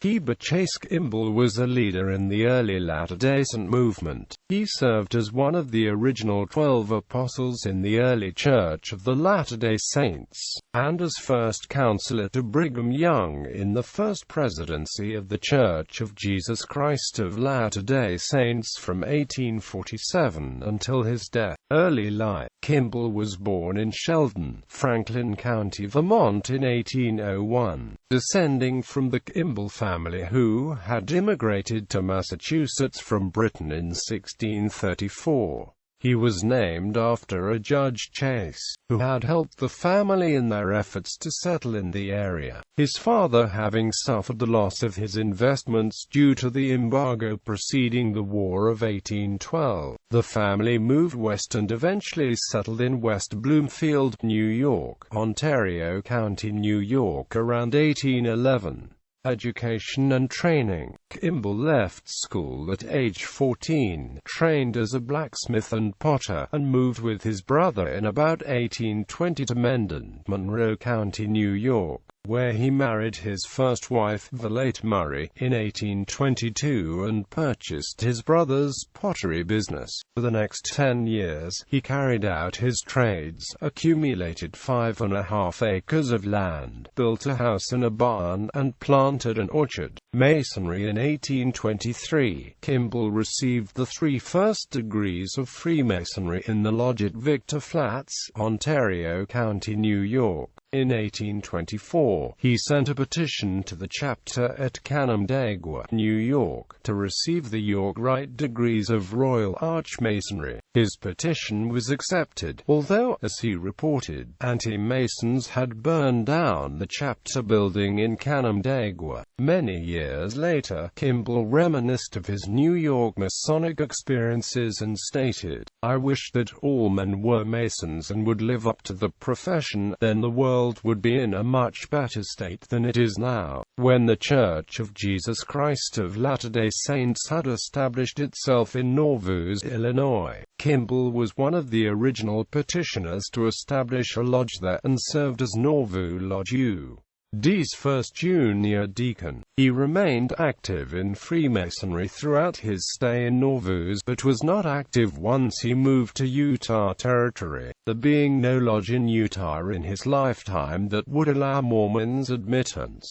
Heber Chase Kimball was a leader in the early Latter-day Saint movement. He served as one of the original 12 apostles in the early Church of the Latter-day Saints, and as first counselor to Brigham Young in the First Presidency of the Church of Jesus Christ of Latter-day Saints from 1847 until his death. Early life. Kimball was born in Sheldon, Franklin County, Vermont in 1801, descending from the Kimball family who had immigrated to Massachusetts from Britain in 1634. He was named after a Judge Chase, who had helped the family in their efforts to settle in the area, his father having suffered the loss of his investments due to the embargo preceding the War of 1812. The family moved west and eventually settled in West Bloomfield, New York, Ontario County, New York around 1811. Education and training. Kimball left school at age 14, trained as a blacksmith and potter, and moved with his brother in about 1820 to Mendon, Monroe County, New York, where he married his first wife, the late Murray, in 1822 and purchased his brother's pottery business. For the next 10 years, he carried out his trades, accumulated 5½ acres of land, built a house and a barn, and planted an orchard. Masonry. In 1823, Kimball received the 3 first degrees of Freemasonry in the lodge at Victor Flats, Ontario County, New York. In 1824, he sent a petition to the chapter at Canandaigua, New York, to receive the York Rite degrees of Royal Archmasonry. His petition was accepted, although, as he reported, anti-Masons had burned down the chapter building in Canandaigua. Many years later, Kimball reminisced of his New York Masonic experiences and stated, "I wish that all men were Masons and would live up to the profession, then the world would be in a much better state than it is now." When the Church of Jesus Christ of Latter-day Saints had established itself in Nauvoo, Illinois, Kimball was one of the original petitioners to establish a lodge there and served as Nauvoo Lodge U.D.'s first junior deacon. He remained active in Freemasonry throughout his stay in Nauvoo, but was not active once he moved to Utah Territory, there being no lodge in Utah in his lifetime that would allow Mormons admittance.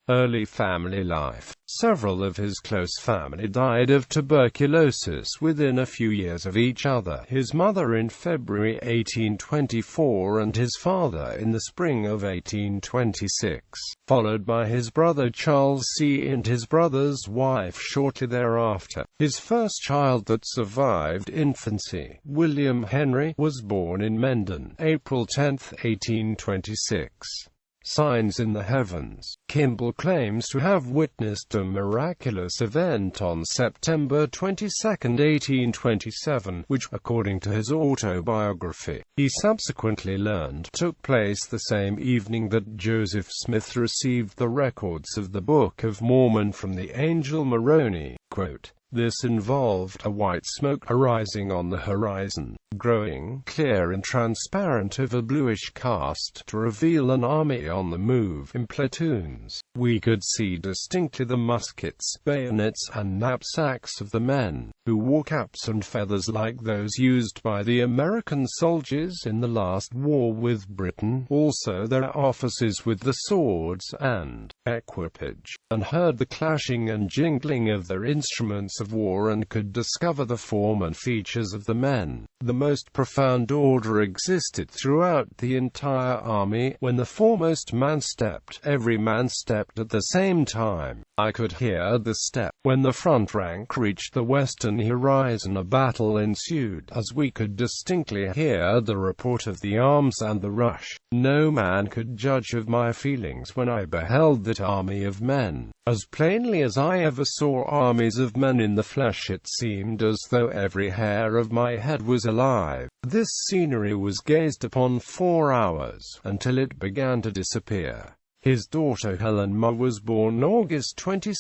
Early family life. Several of his close family died of tuberculosis within a few years of each other, his mother in February 1824 and his father in the spring of 1826, followed by his brother Charles C. and his brother's wife shortly thereafter. His first child that survived infancy, William Henry, was born in Mendon, April 10, 1826. Signs in the heavens. Kimball claims to have witnessed a miraculous event on September 22, 1827, which, according to his autobiography, he subsequently learned took place the same evening that Joseph Smith received the records of the Book of Mormon from the angel Moroni. Quote, "This involved a white smoke arising on the horizon, growing clear and transparent of a bluish cast to reveal an army on the move in platoons. We could see distinctly the muskets, bayonets, and knapsacks of the men, who wore caps and feathers like those used by the American soldiers in the last war with Britain, also their officers with the swords and equipage, and heard the clashing and jingling of their instruments of war and could discover the form and features of the men. The most profound order existed throughout the entire army. When the foremost man stepped, every man stepped at the same time. I could hear the step. When the front rank reached the western horizon, a battle ensued, as we could distinctly hear the report of the arms and the rush. No man could judge of my feelings when I beheld that army of men. As plainly as I ever saw armies of men in the flesh, it seemed as though every hair of my head was alive. This scenery was gazed upon 4 hours, until it began to disappear." His daughter Helen Ma was born August 22,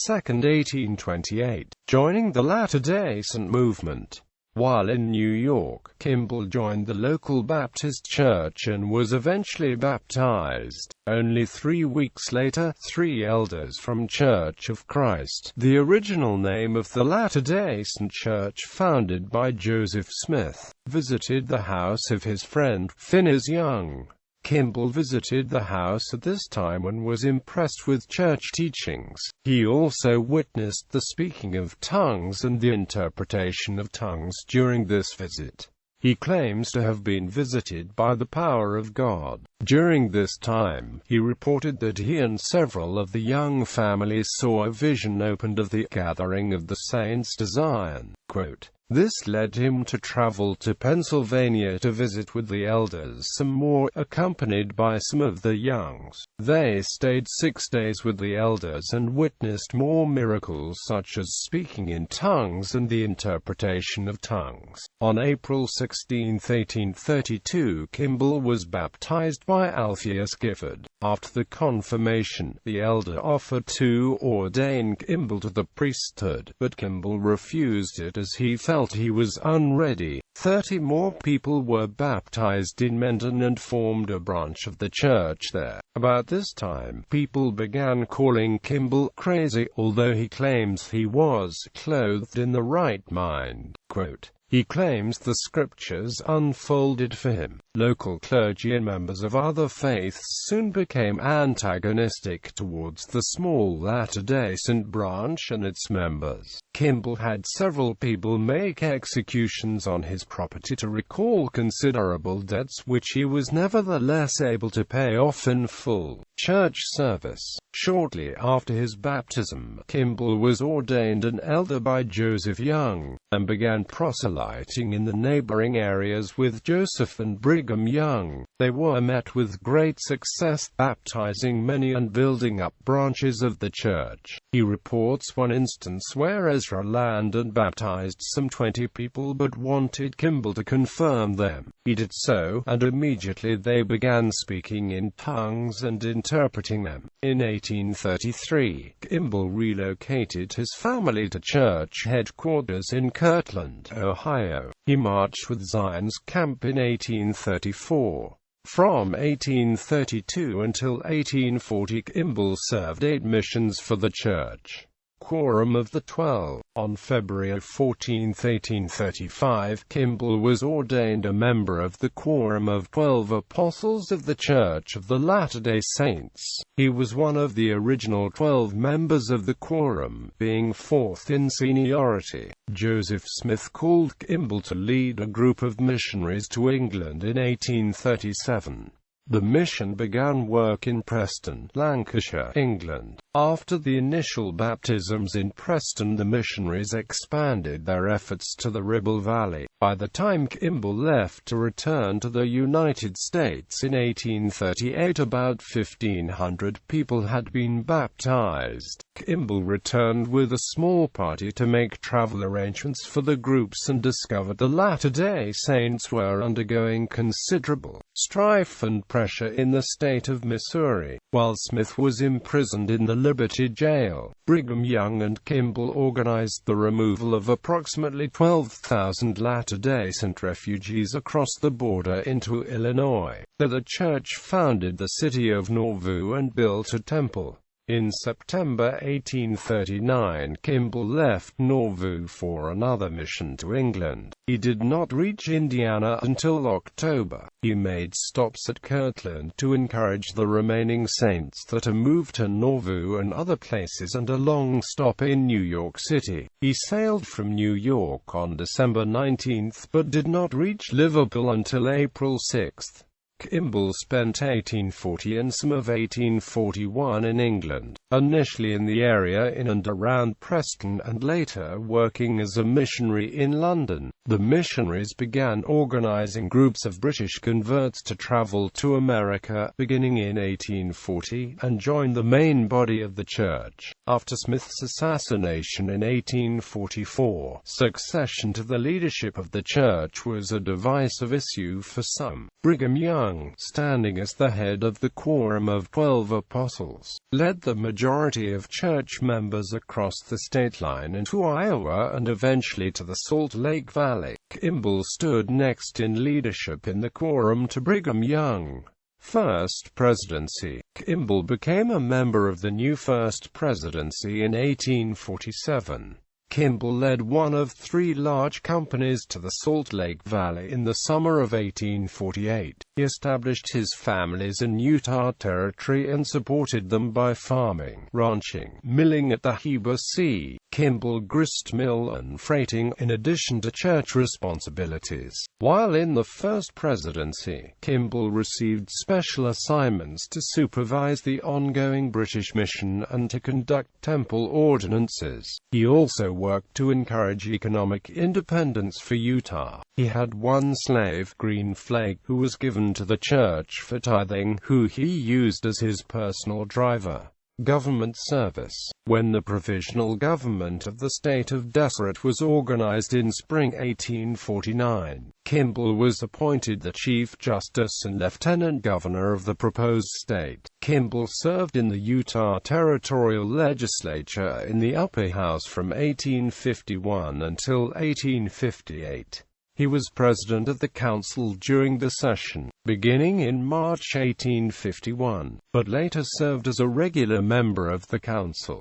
1828, joining the Latter-day Saint movement. While in New York, Kimball joined the local Baptist church and was eventually baptized. Only 3 weeks later, 3 elders from Church of Christ, the original name of the Latter-day Saint church founded by Joseph Smith, visited the house of his friend, Heber Young. Kimball visited the house at this time and was impressed with church teachings. He also witnessed the speaking of tongues and the interpretation of tongues during this visit. He claims to have been visited by the power of God. During this time, he reported that he and several of the Young family saw a vision opened of the gathering of the saints to Zion. Quote, "This led him to travel to Pennsylvania to visit with the elders some more, accompanied by some of the Youngs. They stayed 6 days with the elders and witnessed more miracles such as speaking in tongues and the interpretation of tongues." On April 16, 1832, Kimball was baptized by Alpheus Gifford. After the confirmation, the elder offered to ordain Kimball to the priesthood, but Kimball refused it as he felt he was unready. 30 more people were baptized in Mendon and formed a branch of the church there. About this time, people began calling Kimball crazy, although he claims he was clothed in the right mind. Quote, "He claims the scriptures unfolded for him." Local clergy and members of other faiths soon became antagonistic towards the small Latter-day Saint branch and its members. Kimball had several people make executions on his property to recall considerable debts which he was nevertheless able to pay off in full. Church service. Shortly after his baptism, Kimball was ordained an elder by Joseph Young, and began proselyting in the neighboring areas with Joseph and Brigham Young. They were met with great success, baptizing many and building up branches of the church. He reports one instance where Ezra landed and baptized some 20 people but wanted Kimball to confirm them. He did so, and immediately they began speaking in tongues and interpreting them. In 1833, Kimball relocated his family to church headquarters in Kirtland, Ohio. He marched with Zion's camp in 1834. From 1832 until 1840, Kimball served 8 missions for the church. Quorum of the 12. On February 14, 1835, Kimball was ordained a member of the Quorum of 12 Apostles of the Church of the Latter-day Saints. He was one of the original 12 members of the Quorum, being 4th in seniority. Joseph Smith called Kimball to lead a group of missionaries to England in 1837. The mission began work in Preston, Lancashire, England. After the initial baptisms in Preston, the missionaries expanded their efforts to the Ribble Valley. By the time Kimball left to return to the United States in 1838, about 1,500 people had been baptized. Kimball returned with a small party to make travel arrangements for the groups and discovered the Latter-day Saints were undergoing considerable strife and pressure in the state of Missouri. While Smith was imprisoned in the Liberty Jail, Brigham Young and Kimball organized the removal of approximately 12,000 Latter-day Saint refugees across the border into Illinois. The church founded the city of Nauvoo and built a temple. In September 1839, Kimball left Nauvoo for another mission to England. He did not reach Indiana until October. He made stops at Kirtland to encourage the remaining saints to move to Nauvoo and other places, and a long stop in New York City. He sailed from New York on December 19 but did not reach Liverpool until April 6. Kimball spent 1840 and some of 1841 in England, initially in the area in and around Preston and later working as a missionary in London. The missionaries began organizing groups of British converts to travel to America, beginning in 1840, and join the main body of the church. After Smith's assassination in 1844, succession to the leadership of the church was a divisive issue for some. Brigham Young Young, standing as the head of the Quorum of 12 Apostles, led the majority of church members across the state line into Iowa and eventually to the Salt Lake Valley. Kimball stood next in leadership in the Quorum to Brigham Young. First Presidency. Kimball became a member of the new First Presidency in 1847. Kimball led one of 3 large companies to the Salt Lake Valley in the summer of 1848. He established his families in Utah Territory and supported them by farming, ranching, milling at the Heber C. Kimball grist mill and freighting, in addition to church responsibilities. While in the First Presidency, Kimball received special assignments to supervise the ongoing British mission and to conduct temple ordinances. He also worked to encourage economic independence for Utah. He had one slave, Green Flake, who was given to the church for tithing, who he used as his personal driver. Government service. When the provisional government of the state of Deseret was organized in spring 1849, Kimball was appointed the Chief Justice and Lieutenant Governor of the proposed state. Kimball served in the Utah Territorial Legislature in the Upper House from 1851 until 1858. He was president of the council during the session, beginning in March 1851, but later served as a regular member of the council.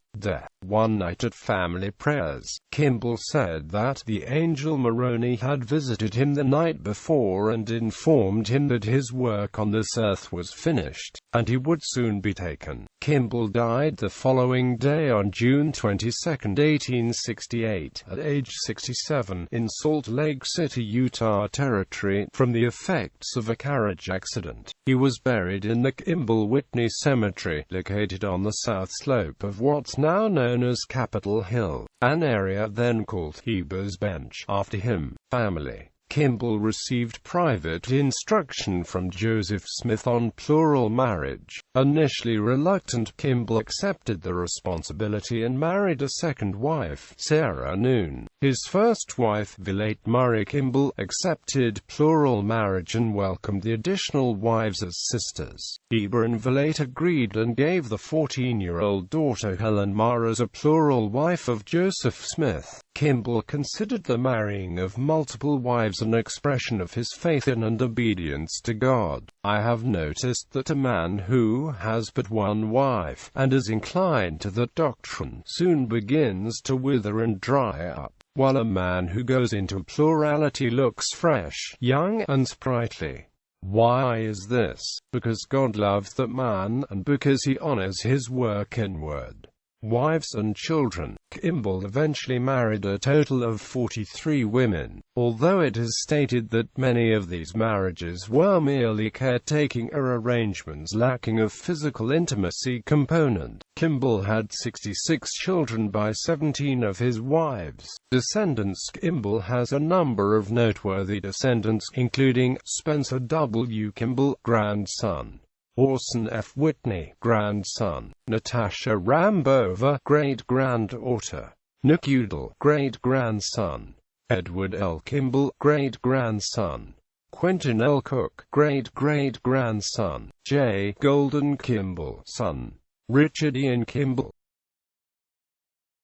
One night at family prayers, Kimball said that the angel Moroni had visited him the night before and informed him that his work on this earth was finished, and he would soon be taken. Kimball died the following day on June 22, 1868, at age 67, in Salt Lake City, Utah Territory, from the effects of a carriage accident. He was buried in the Kimball-Whitney Cemetery, located on the south slope of what's now known as Capitol Hill, an area then called Heber's Bench, after him. Family. Kimball received private instruction from Joseph Smith on plural marriage. Initially reluctant, Kimball accepted the responsibility and married a second wife, Sarah Noon. His first wife, the late Murray Kimball, accepted plural marriage and welcomed the additional wives as sisters. Heber and the late agreed and gave the 14-year-old daughter Helen Mar as a plural wife of Joseph Smith. Kimball considered the marrying of multiple wives an expression of his faith in and obedience to God. I have noticed that a man who has but one wife, and is inclined to that doctrine, soon begins to wither and dry up, while a man who goes into plurality looks fresh, young, and sprightly. Why is this? Because God loves that man, and because he honors his work inward. Wives and children. Kimball eventually married a total of 43 women, although it is stated that many of these marriages were merely caretaking arrangements lacking a physical intimacy component. Kimball had 66 children by 17 of his wives. Descendants. Kimball has a number of noteworthy descendants, including Spencer W. Kimball, grandson; Orson F. Whitney, grandson; Natasha Rambova, great-granddaughter; Nick Udall, great-grandson; Edward L. Kimball, great-grandson; Quentin L. Cook, great-great-grandson; J. Golden Kimball, son; Richard Ian Kimball,